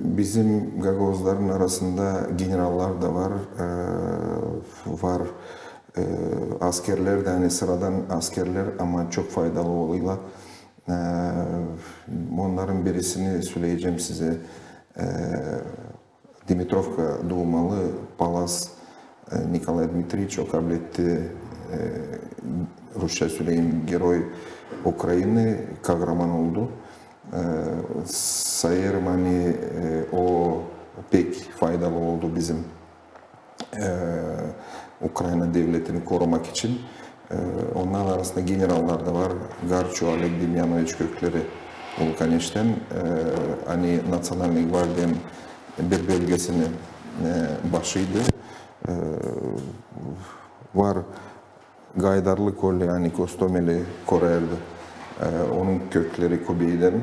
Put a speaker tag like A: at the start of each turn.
A: Bizim Gagozların arasında generaller de var, var askerler de hani sıradan askerler ama çok faydalı oluyorlar. Onların birisini söyleyeceğim size. Dimitrovka doğmalı Palas Nikolay Dmitrievich o kabul etti. Rusça söyleyeyim, Geroy Ukrayna kahraman oldu. Sayarım hani o pek faydalı oldu bizim Ukrayna devletini korumak için. Onların arasında generaller da var. Garcho Oleg Demyanovich kökleri Vulkaneş'ten hani Nasyonalny Gvardiyan bir bölgesinin başıydı. Var Gaydarlı Kolye yani Kostomeli Korer'di. Onun kökleri Kubeylerin.